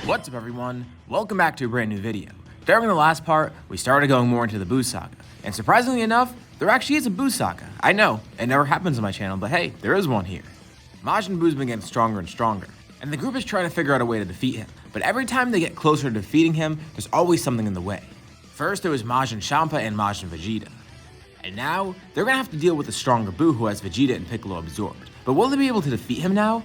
What's up everyone, welcome back to a brand new video. During the last part, we started going more into the Buu saga, and surprisingly enough, there actually is a Buu saga. I know, it never happens on my channel, but hey, there is one here. Majin Buu's been getting stronger and stronger, and the group is trying to figure out a way to defeat him, but every time they get closer to defeating him, there's always something in the way. First there was Majin Champa and Majin Vegeta, and now they're gonna have to deal with a stronger Buu who has Vegeta and Piccolo absorbed. But will they be able to defeat him now?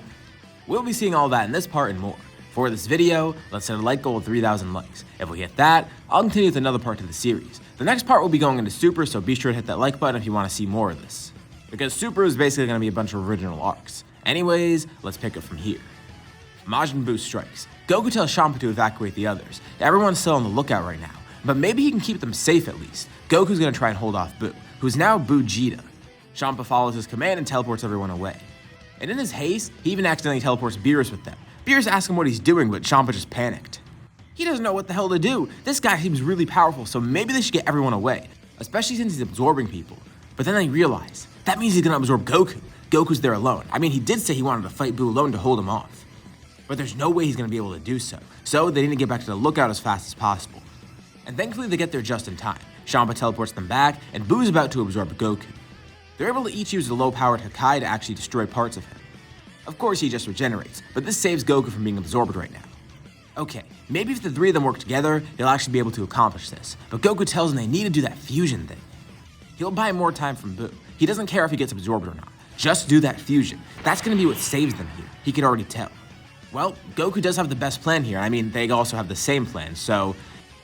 We'll be seeing all that in this part and more. For this video, let's set a like goal of 3,000 likes. If we hit that, I'll continue with another part to the series. The next part will be going into Super, so be sure to hit that like button if you want to see more of this. Because Super is basically going to be a bunch of original arcs. Anyways, let's pick it from here. Majin Buu strikes. Goku tells Champa to evacuate the others. Everyone's still on the lookout right now, but maybe he can keep them safe at least. Goku's going to try and hold off Buu, who's now Buu-Jita. Champa follows his command and teleports everyone away. And in his haste, he even accidentally teleports Beerus with them. Beerus asks him what he's doing, but Champa just panicked. He doesn't know what the hell to do. This guy seems really powerful, so maybe they should get everyone away, especially since he's absorbing people. But then they realize, that means he's gonna absorb Goku. Goku's there alone. I mean, he did say he wanted to fight Buu alone to hold him off. But there's no way he's gonna be able to do so. So they need to get back to the lookout as fast as possible. And thankfully they get there just in time. Champa teleports them back, and Buu's about to absorb Goku. They're able to each use the low-powered Hakai to actually destroy parts of him. Of course he just regenerates, but this saves Goku from being absorbed right now. Okay, maybe if the three of them work together, they'll actually be able to accomplish this, but Goku tells them they need to do that fusion thing. He'll buy more time from Buu. He doesn't care if he gets absorbed or not. Just do that fusion. That's gonna be what saves them here. He can already tell. Well, Goku does have the best plan here. I mean, they also have the same plan, so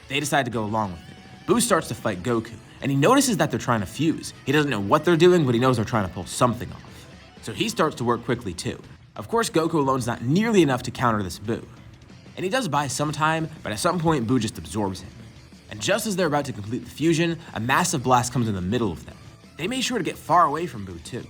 they decide to go along with it. Buu starts to fight Goku, and he notices that they're trying to fuse. He doesn't know what they're doing, but he knows they're trying to pull something off. So he starts to work quickly too. Of course, Goku alone is not nearly enough to counter this Buu. And he does buy some time, but at some point Buu just absorbs him. And just as they're about to complete the fusion, a massive blast comes in the middle of them. They made sure to get far away from Buu too,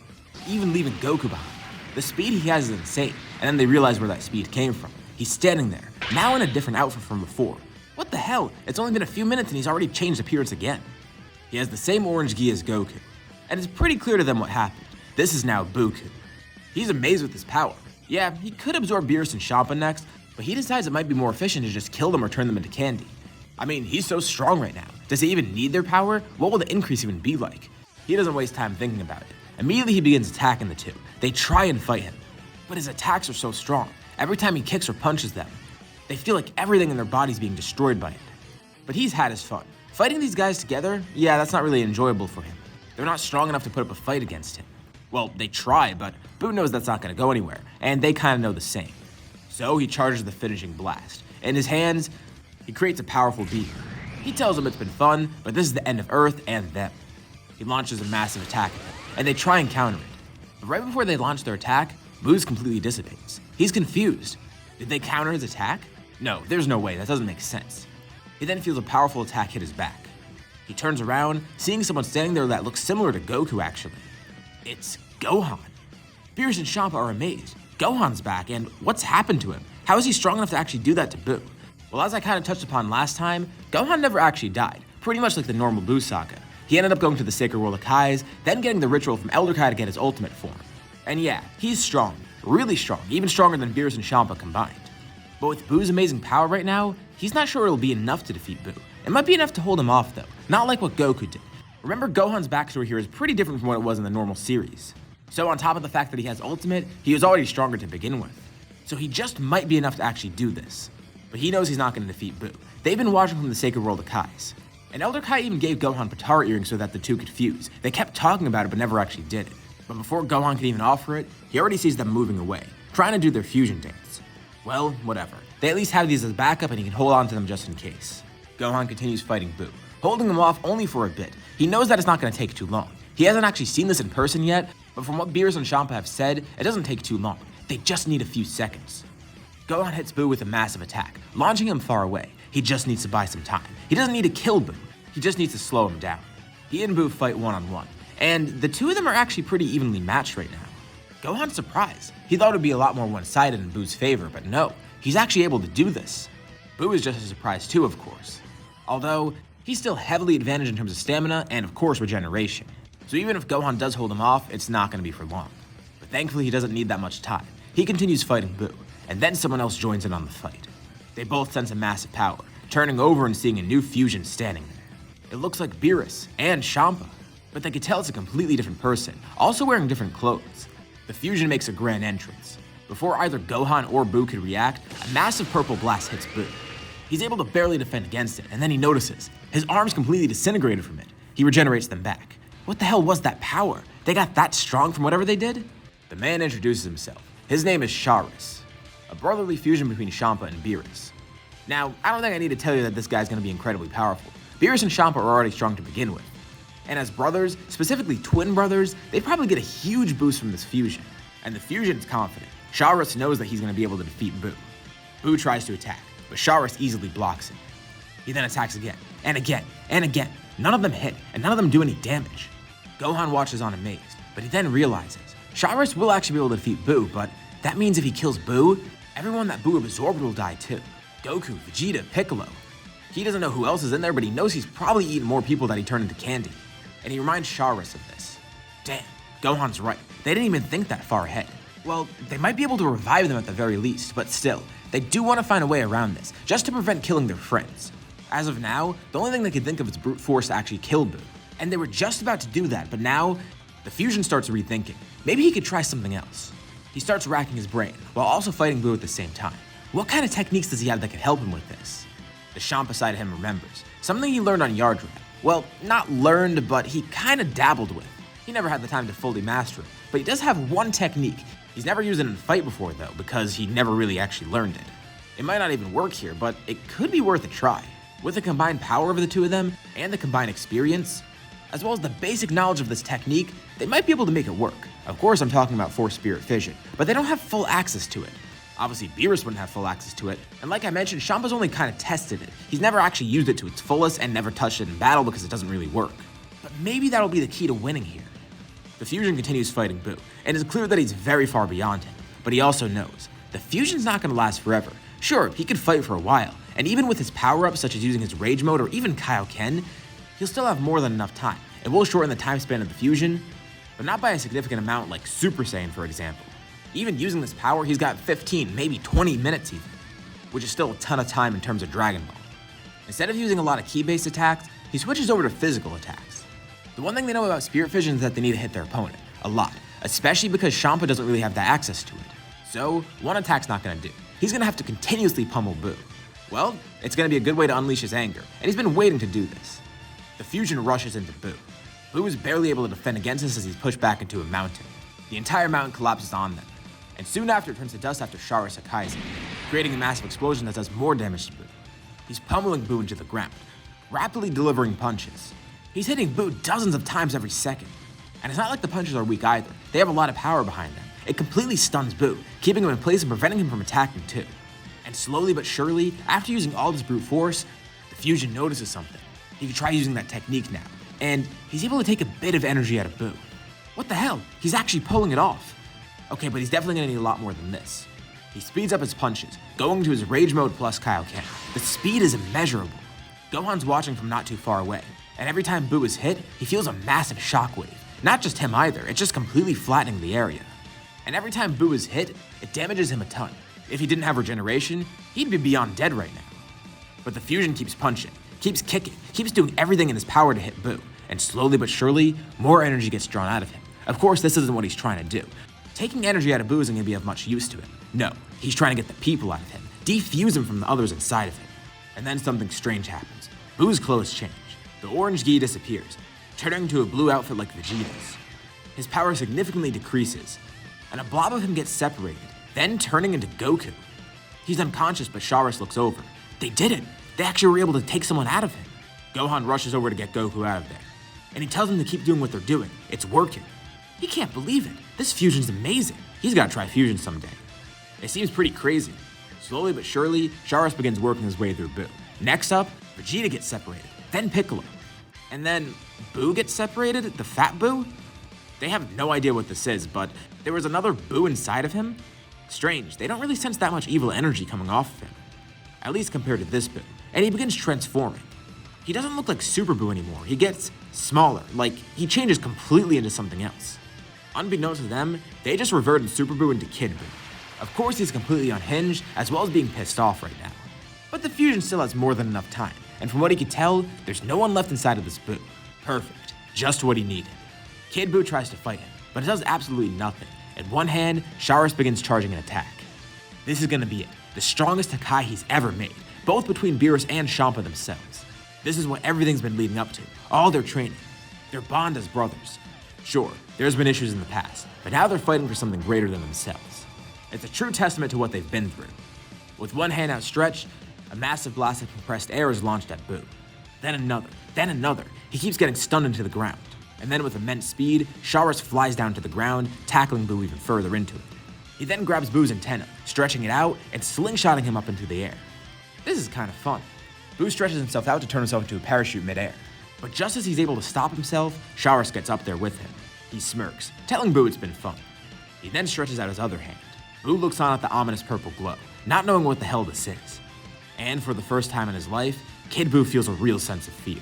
even leaving Goku behind. The speed he has is insane, and then they realize where that speed came from. He's standing there, now in a different outfit from before. What the hell? It's only been a few minutes and he's already changed appearance again. He has the same orange gi as Goku, and it's pretty clear to them what happened. This is now Buku. He's amazed with his power. Yeah, he could absorb Beerus and Champa next, but he decides it might be more efficient to just kill them or turn them into candy. I mean, he's so strong right now. Does he even need their power? What will the increase even be like? He doesn't waste time thinking about it. Immediately he begins attacking the two. They try and fight him, but his attacks are so strong. Every time he kicks or punches them, they feel like everything in their body's being destroyed by it. But he's had his fun. Fighting these guys together, yeah, that's not really enjoyable for him. They're not strong enough to put up a fight against him. Well, they try, but Buu knows that's not going to go anywhere, and they kind of know the same. So he charges the finishing blast. In his hands, he creates a powerful beam. He tells them it's been fun, but this is the end of Earth and them. He launches a massive attack at them, and they try and counter it. But right before they launch their attack, Buu's completely dissipates. He's confused. Did they counter his attack? No, there's no way, that doesn't make sense. He then feels a powerful attack hit his back. He turns around, seeing someone standing there that looks similar to Goku actually. It's Gohan. Beerus and Champa are amazed. Gohan's back, and what's happened to him? How is he strong enough to actually do that to Buu? Well, as I kind of touched upon last time, Gohan never actually died, pretty much like the normal Buu saga. He ended up going to the Sacred World of Kais, then getting the ritual from Elder Kai to get his ultimate form. And yeah, he's strong, really strong, even stronger than Beerus and Champa combined. But with Buu's amazing power right now, he's not sure it'll be enough to defeat Buu. It might be enough to hold him off though, not like what Goku did. Remember, Gohan's backstory here is pretty different from what it was in the normal series. So on top of the fact that he has ultimate, he was already stronger to begin with. So he just might be enough to actually do this. But he knows he's not going to defeat Buu. They've been watching from the Sacred World of Kais. And Elder Kai even gave Gohan Patara earrings so that the two could fuse. They kept talking about it but never actually did it. But before Gohan could even offer it, he already sees them moving away, trying to do their fusion dance. Well, whatever. They at least have these as backup and he can hold on to them just in case. Gohan continues fighting Buu, holding him off only for a bit. He knows that it's not going to take too long. He hasn't actually seen this in person yet, but from what Beerus and Champa have said, it doesn't take too long. They just need a few seconds. Gohan hits Buu with a massive attack, launching him far away. He just needs to buy some time. He doesn't need to kill Buu. He just needs to slow him down. He and Buu fight one-on-one, and the two of them are actually pretty evenly matched right now. Gohan's surprised. He thought it would be a lot more one-sided in Buu's favor, but no, he's actually able to do this. Buu is just as surprised too, of course. Although, he's still heavily advantaged in terms of stamina and of course regeneration. So even if Gohan does hold him off, it's not going to be for long. But thankfully he doesn't need that much time. He continues fighting Buu, and then someone else joins in on the fight. They both sense a massive power, turning over and seeing a new fusion standing there. It looks like Beerus and Champa, but they could tell it's a completely different person, also wearing different clothes. The fusion makes a grand entrance. Before either Gohan or Buu could react, a massive purple blast hits Buu. He's able to barely defend against it, and then he notices his arms completely disintegrated from it. He regenerates them back. What the hell was that power? They got that strong from whatever they did? The man introduces himself. His name is Sharos, a brotherly fusion between Champa and Beerus. Now, I don't think I need to tell you that this guy's gonna be incredibly powerful. Beerus and Champa are already strong to begin with. And as brothers, specifically twin brothers, they'd probably get a huge boost from this fusion. And the fusion is confident. Sharos knows that he's gonna be able to defeat Buu. Buu tries to attack, but Sharos easily blocks it. He then attacks again, and again, and again. None of them hit, and none of them do any damage. Gohan watches on amazed, but he then realizes Sharos will actually be able to defeat Buu, but that means if he kills Buu, everyone that Buu absorbed will die too. Goku, Vegeta, Piccolo. He doesn't know who else is in there, but he knows he's probably eaten more people that he turned into candy. And he reminds Sharos of this. Damn, Gohan's right. They didn't even think that far ahead. Well, they might be able to revive them at the very least, but still, they do want to find a way around this, just to prevent killing their friends. As of now, the only thing they could think of is brute force to actually kill Buu. And they were just about to do that, but now, the fusion starts rethinking. Maybe he could try something else. He starts racking his brain, while also fighting Buu at the same time. What kind of techniques does he have that could help him with this? The Champa side of him remembers. Something he learned on Yard Rat. Well, not learned, but he kinda dabbled with. He never had the time to fully master it, but he does have one technique. He's never used it in a fight before though, because he never really actually learned it. It might not even work here, but it could be worth a try. With the combined power of the two of them, and the combined experience, as well as the basic knowledge of this technique, they might be able to make it work. Of course, I'm talking about Force Spirit Fission, but they don't have full access to it. Obviously, Beerus wouldn't have full access to it, and like I mentioned, Champa's only kind of tested it. He's never actually used it to its fullest and never touched it in battle because it doesn't really work. But maybe that'll be the key to winning here. The fusion continues fighting Buu, and it's clear that he's very far beyond him, but he also knows the fusion's not gonna last forever. Sure, he could fight for a while, and even with his power-ups such as using his Rage Mode or even Kaioken, he'll still have more than enough time. It will shorten the time span of the fusion, but not by a significant amount like Super Saiyan, for example. Even using this power, he's got 15, maybe 20 minutes even, which is still a ton of time in terms of Dragon Ball. Instead of using a lot of ki-based attacks, he switches over to physical attacks. The one thing they know about Spirit Fission is that they need to hit their opponent, a lot, especially because Champa doesn't really have that access to it. So, one attack's not gonna do. He's gonna have to continuously pummel Buu. Well, it's gonna be a good way to unleash his anger, and he's been waiting to do this. The fusion rushes into Buu. Buu is barely able to defend against this as he's pushed back into a mountain. The entire mountain collapses on them, and soon after it turns to dust after Sharos Hakaishin, creating a massive explosion that does more damage to Buu. He's pummeling Buu into the ground, rapidly delivering punches. He's hitting Buu dozens of times every second. And it's not like the punches are weak either. They have a lot of power behind them. It completely stuns Buu, keeping him in place and preventing him from attacking too. And slowly but surely, after using all of his brute force, the fusion notices something. He can try using that technique now, and he's able to take a bit of energy out of Buu. What the hell? He's actually pulling it off. Okay, but he's definitely gonna need a lot more than this. He speeds up his punches, going to his Rage Mode plus Kaioken. The speed is immeasurable. Gohan's watching from not too far away, and every time Buu is hit, he feels a massive shockwave. Not just him either, it's just completely flattening the area. And every time Buu is hit, it damages him a ton. If he didn't have regeneration, he'd be beyond dead right now. But the fusion keeps punching, keeps kicking, keeps doing everything in his power to hit Buu, and slowly but surely, more energy gets drawn out of him. Of course, this isn't what he's trying to do. Taking energy out of Buu isn't going to be of much use to him. No, he's trying to get the people out of him, defuse him from the others inside of him. And then something strange happens. Buu's clothes change. The orange gi disappears, turning into a blue outfit like Vegeta's. His power significantly decreases, and a blob of him gets separated, then turning into Goku. He's unconscious, but Sharos looks over. They did it! They actually were able to take someone out of him. Gohan rushes over to get Goku out of there, and he tells them to keep doing what they're doing. It's working. He can't believe it. This fusion's amazing. He's gotta try fusion someday. It seems pretty crazy. Slowly but surely, Sharos begins working his way through Buu. Next up, Vegeta gets separated, then Piccolo. And then Buu gets separated, the fat Buu? They have no idea what this is, but there was another Buu inside of him? Strange, they don't really sense that much evil energy coming off of him. At least compared to this Buu. And he begins transforming. He doesn't look like Super Buu anymore. He gets smaller, like he changes completely into something else. Unbeknownst to them, they just reverted Super Buu into Kid Buu. Of course he's completely unhinged, as well as being pissed off right now. But the fusion still has more than enough time, and from what he could tell, there's no one left inside of this Buu. Perfect, just what he needed. Kid Buu tries to fight him, but it does absolutely nothing. In one hand, Sharos begins charging an attack. This is gonna be it, the strongest Hakai he's ever made, both between Beerus and Champa themselves. This is what everything's been leading up to, all their training, their bond as brothers. Sure, there's been issues in the past, but now they're fighting for something greater than themselves. It's a true testament to what they've been through. With one hand outstretched, a massive blast of compressed air is launched at Buu. Then another. He keeps getting stunned into the ground. And then with immense speed, Sharos flies down to the ground, tackling Buu even further into it. He then grabs Buu's antenna, stretching it out and slingshotting him up into the air. This is kind of fun. Buu stretches himself out to turn himself into a parachute midair. But just as he's able to stop himself, Sharos gets up there with him. He smirks, telling Buu it's been fun. He then stretches out his other hand. Buu looks on at the ominous purple glow, not knowing what the hell this is. And for the first time in his life, Kid Buu feels a real sense of fear.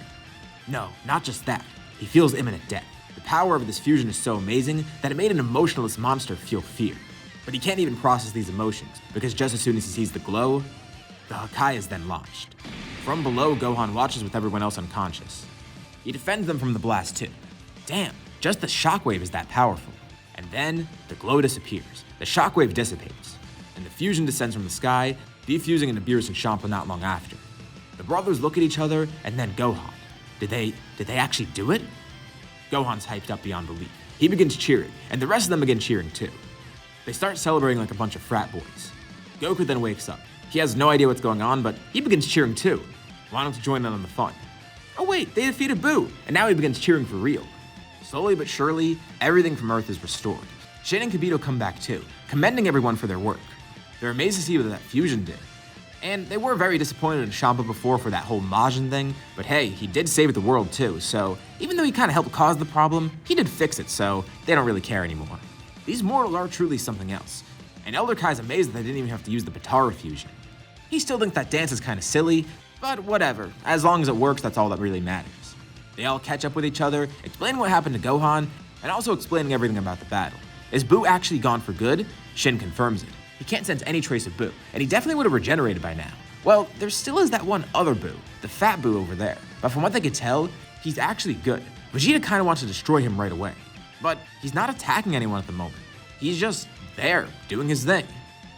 No, not just that. He feels imminent death. The power of this fusion is so amazing that it made an emotionless monster feel fear. But he can't even process these emotions, because just as soon as he sees the glow, the Hakai is then launched. From below, Gohan watches with everyone else unconscious. He defends them from the blast too. Damn, just the shockwave is that powerful. And then, the glow disappears, the shockwave dissipates, and the fusion descends from the sky, defusing into Beerus and Champa not long after. The brothers look at each other, and then Gohan. Did they actually do it? Gohan's hyped up beyond belief. He begins cheering, and the rest of them begin cheering too. They start celebrating like a bunch of frat boys. Goku then wakes up. He has no idea what's going on, but he begins cheering too, wanting to join in on the fun. Oh wait, they defeated Buu, and now he begins cheering for real. Slowly but surely, everything from Earth is restored. Shin and Kibito come back too, commending everyone for their work. They're amazed to see what that fusion did. And they were very disappointed in Champa before for that whole Majin thing, but hey, he did save the world too, so even though he kind of helped cause the problem, he did fix it, so they don't really care anymore. These mortals are truly something else, and Elder Kai's amazed that they didn't even have to use the Potara fusion. He still thinks that dance is kind of silly, but whatever, as long as it works, that's all that really matters. They all catch up with each other, explaining what happened to Gohan, and also explaining everything about the battle. Is Buu actually gone for good? Shin confirms it. He can't sense any trace of Buu, and he definitely would have regenerated by now. Well, there still is that one other Buu, the fat Buu over there, but from what they could tell, he's actually good. Vegeta kind of wants to destroy him right away. But he's not attacking anyone at the moment. He's just there, doing his thing.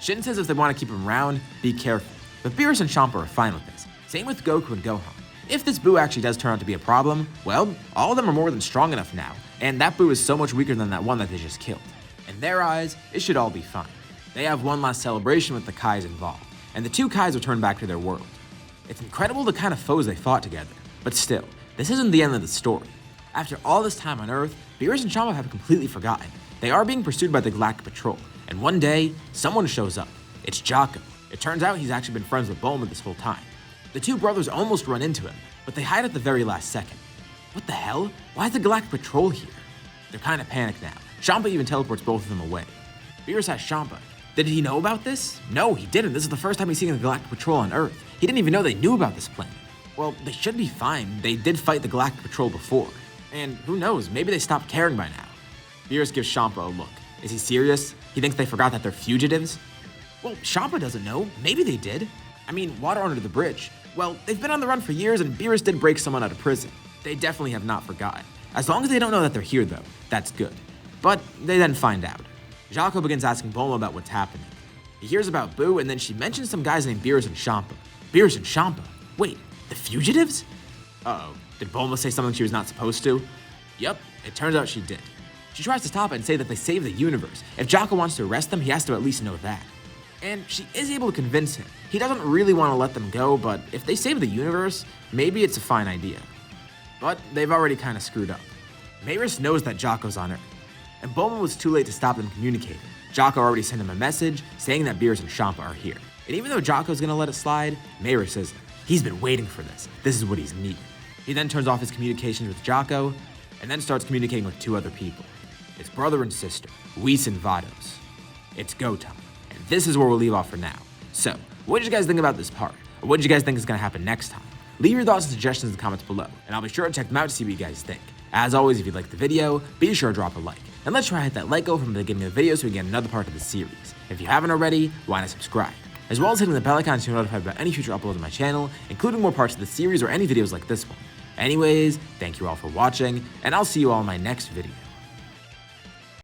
Shin says if they want to keep him around, be careful. But Beerus and Champa are fine with this. Same with Goku and Gohan. If this Buu actually does turn out to be a problem, well, all of them are more than strong enough now, and that Buu is so much weaker than that one that they just killed. In their eyes, it should all be fine. They have one last celebration with the Kais involved, and the two Kais return back to their world. It's incredible the kind of foes they fought together, but still, this isn't the end of the story. After all this time on Earth, Beerus and Champa have completely forgotten. They are being pursued by the Galactic Patrol, and one day, someone shows up. It's Jocko. It turns out he's actually been friends with Bulma this whole time. The two brothers almost run into him, but they hide at the very last second. What the hell? Why is the Galactic Patrol here? They're kind of panicked now. Champa even teleports both of them away. Beerus asks Champa, did he know about this? No, he didn't. This is the first time he's seen the Galactic Patrol on Earth. He didn't even know they knew about this planet. Well, they should be fine. They did fight the Galactic Patrol before. And who knows, maybe they stopped caring by now. Beerus gives Champa a look. Is he serious? He thinks they forgot that they're fugitives? Well, Champa doesn't know. Maybe they did. I mean, water under the bridge. Well, they've been on the run for years and Beerus did break someone out of prison. They definitely have not forgotten. As long as they don't know that they're here though, that's good. But they then find out. Jocko begins asking Bulma about what's happening. He hears about Buu and then she mentions some guys named Beerus and Champa. Beerus and Champa? Wait, the fugitives? Uh-oh, did Bulma say something she was not supposed to? Yep, it turns out she did. She tries to stop it and say that they saved the universe. If Jocko wants to arrest them, he has to at least know that. And she is able to convince him. He doesn't really want to let them go, but if they save the universe, maybe it's a fine idea. But they've already kind of screwed up. Beerus knows that Jocko's on Earth, and Bulma was too late to stop them communicating. Jocko already sent him a message saying that Beerus and Champa are here. And even though Jocko's gonna let it slide, Beerus isn't. He's been waiting for this. This is what he's needed. He then turns off his communications with Jocko, and then starts communicating with two other people. It's brother and sister, Whis and Vados. It's go time. And this is where we'll leave off for now. So, what did you guys think about this part? Or what did you guys think is gonna happen next time? Leave your thoughts and suggestions in the comments below, and I'll be sure to check them out to see what you guys think. As always, if you liked the video, be sure to drop a like. And let's try to hit that like goal from the beginning of the video so we can get another part of the series. If you haven't already, why not subscribe? as well as hitting the bell icon to be notified about any future uploads on my channel, including more parts of the series or any videos like this one. Anyways, thank you all for watching, and I'll see you all in my next video.